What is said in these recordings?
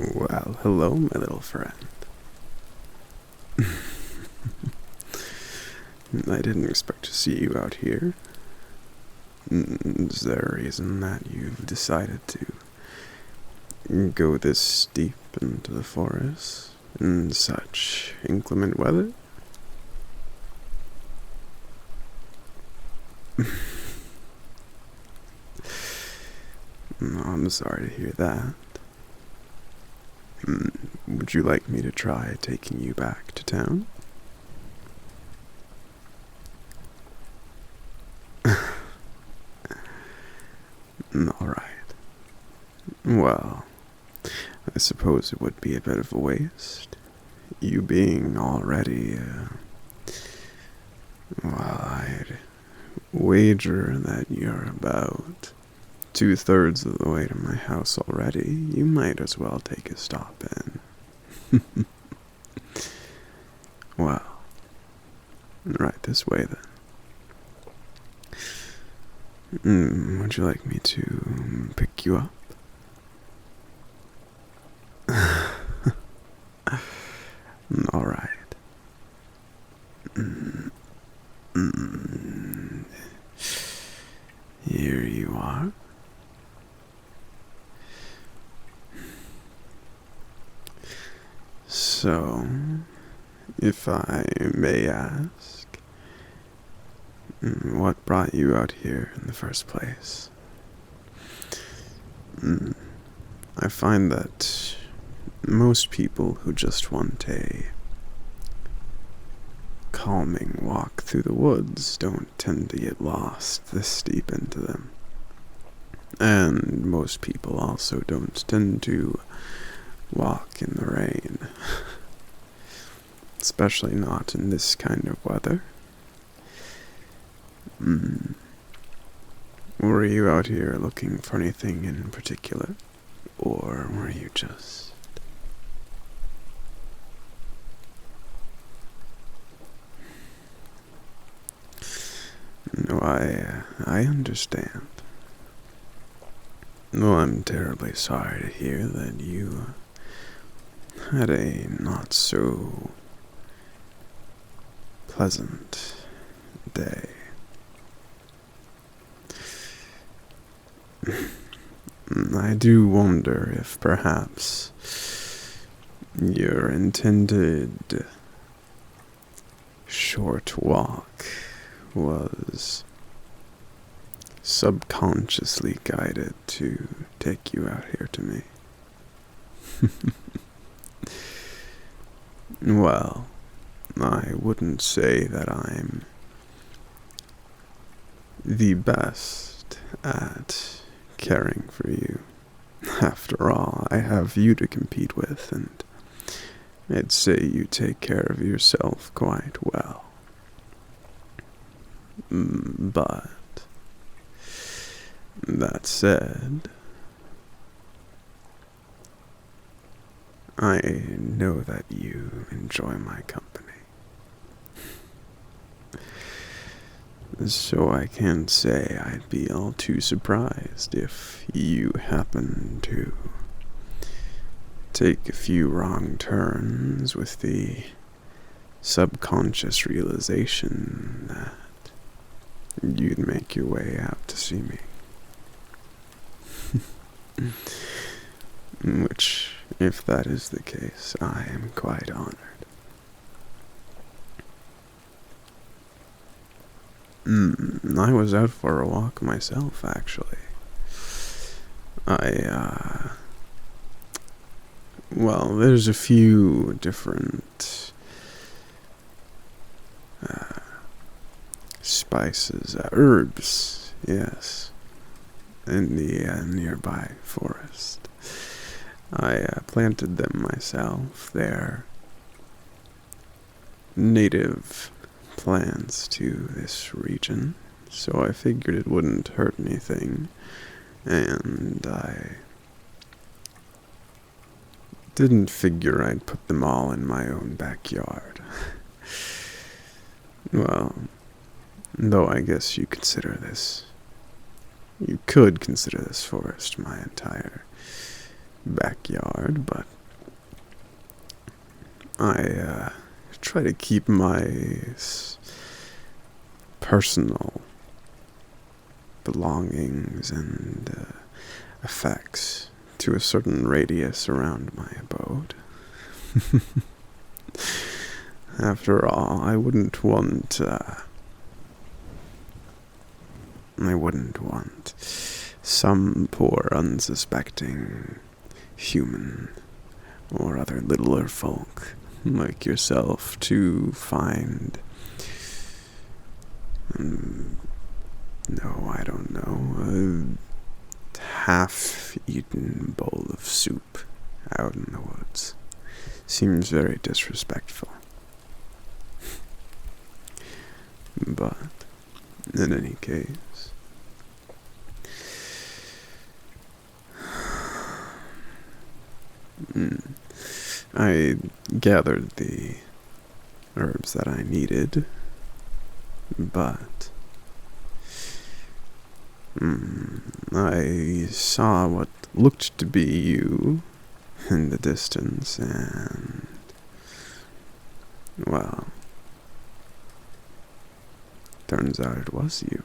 Well, hello, my little friend. I didn't expect to see you out here. Is there a reason that you've decided to go this deep into the forest in such inclement weather? I'm sorry to hear that. Would you like me to try taking you back to town? Alright. Well, I suppose it would be a bit of a waste. You being already, well, I'd wager that you're about 2/3 of the way to my house already. You might as well take a stop in. Well, right this way then. Would you like me to pick you up? Alright. Here you are. So, if I may ask, what brought you out here in the first place? I find that most people who just want a calming walk through the woods don't tend to get lost this deep into them. And most people also don't tend to walk in the rain. Especially not in this kind of weather. Were you out here looking for anything in particular? Or were you just... No, I understand. Well, I'm terribly sorry to hear that you had a not so pleasant day. I do wonder if perhaps your intended short walk was subconsciously guided to take you out here to me. Well, I wouldn't say that I'm the best at caring for you. After all, I have you to compete with, and I'd say you take care of yourself quite well. But, that said, I know that you enjoy my company. So I can't say I'd be all too surprised if you happen to take a few wrong turns with the subconscious realization that you'd make your way out to see me. Which, if that is the case, I am quite honored. I was out for a walk myself, actually. Well, there's a few different spices, herbs, yes, in the nearby forest. I planted them myself. They're native plants to this region, so I figured it wouldn't hurt anything, and I didn't figure I'd put them all in my own backyard. Well, though I guess you could consider this forest my entire backyard, but I try to keep my personal belongings and effects to a certain radius around my abode. After all, I wouldn't want some poor unsuspecting human or other littler folk like yourself to find, no, I don't know, a half-eaten bowl of soup out in the woods. Seems very disrespectful. But, in any case, I gathered the herbs that I needed, but I saw what looked to be you in the distance, and, well, turns out it was you.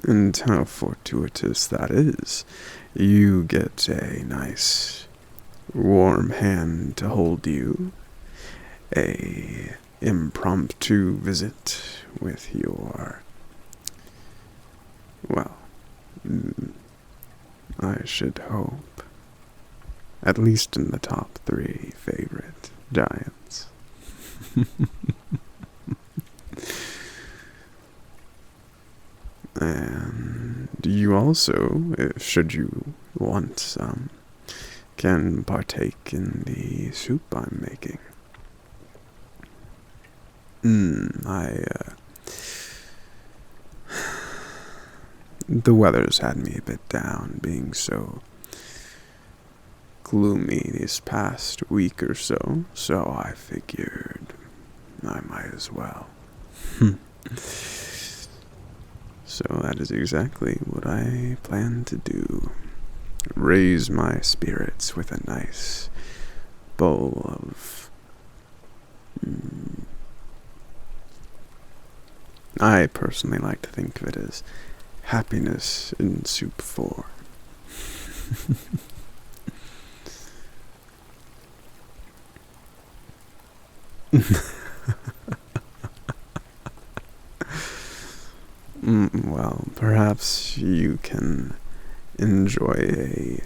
And how fortuitous that is. You get a nice, warm hand to hold you, a impromptu visit with your, well, I should hope, at least in the top 3 favorite giants. And you also, should you want some, can partake in the soup I'm making. The weather's had me a bit down, being so gloomy this past week or so, so I figured I might as well. So that is exactly what I plan to do. Raise my spirits with a nice bowl of... I personally like to think of it as happiness in soup form. Well, perhaps you can enjoy a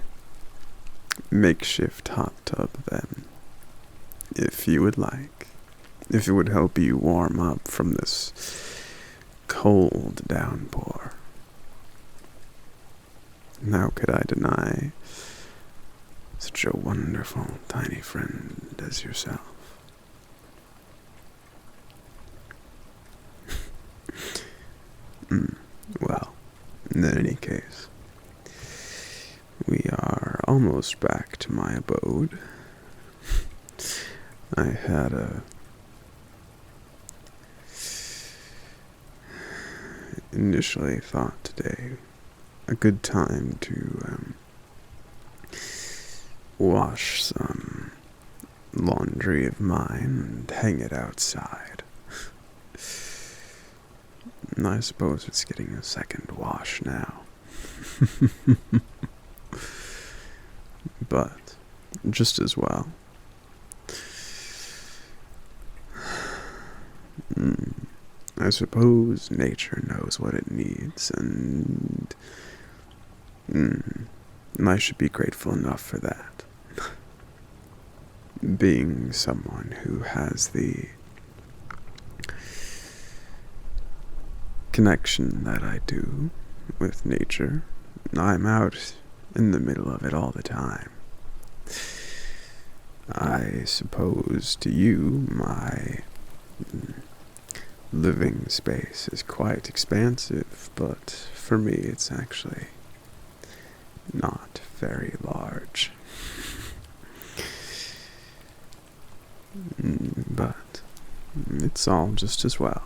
makeshift hot tub then, if you would like. If it would help you warm up from this cold downpour. How could I deny such a wonderful tiny friend as yourself? Well, in any case, we are almost back to my abode. I had initially thought today a good time to wash some laundry of mine and hang it outside. And I suppose it's getting a second wash now. But just as well. I suppose nature knows what it needs, and I should be grateful enough for that. Being someone who has the connection that I do with nature, I'm out in the middle of it all the time. I suppose to you, my living space is quite expansive, but for me it's actually not very large. But it's all just as well.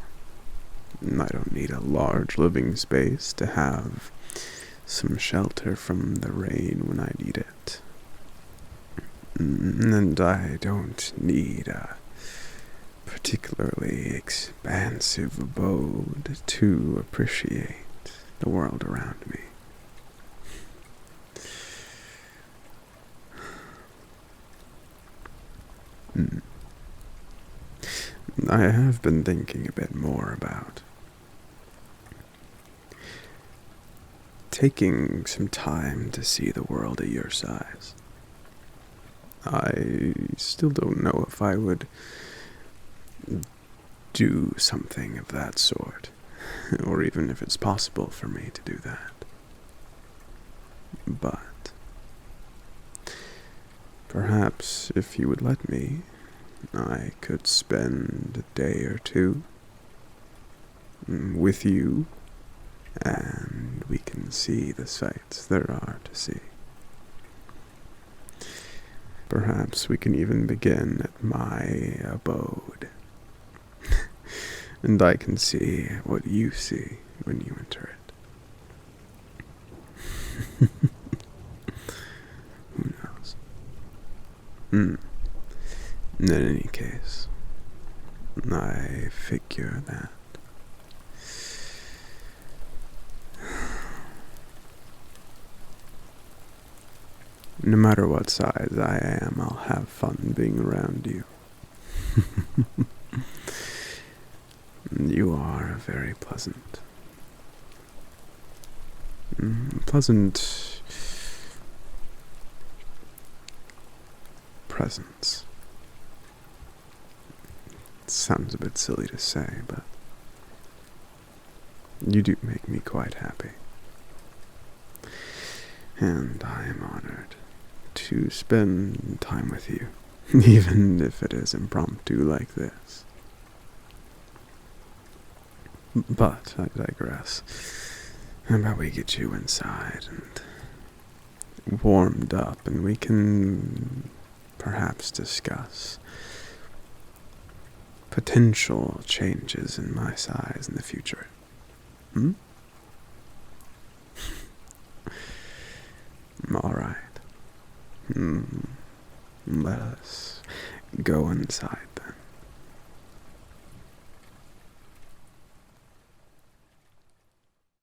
I don't need a large living space to have some shelter from the rain when I need it. And I don't need a particularly expansive abode to appreciate the world around me. I have been thinking a bit more about taking some time to see the world at your size. I still don't know if I would do something of that sort, or even if it's possible for me to do that. But perhaps if you would let me, I could spend a day or two with you, and we can see the sights there are to see. Perhaps we can even begin at my abode, and I can see what you see when you enter it. Who knows? In any case, I figure that no matter what size I am, I'll have fun being around you. You are very pleasant. Pleasant presence. It sounds a bit silly to say, but you do make me quite happy. And I am honored to spend time with you, even if it is impromptu like this. But I digress. How about we get you inside and warmed up, and we can perhaps discuss potential changes in my size in the future. All right. Let us go inside.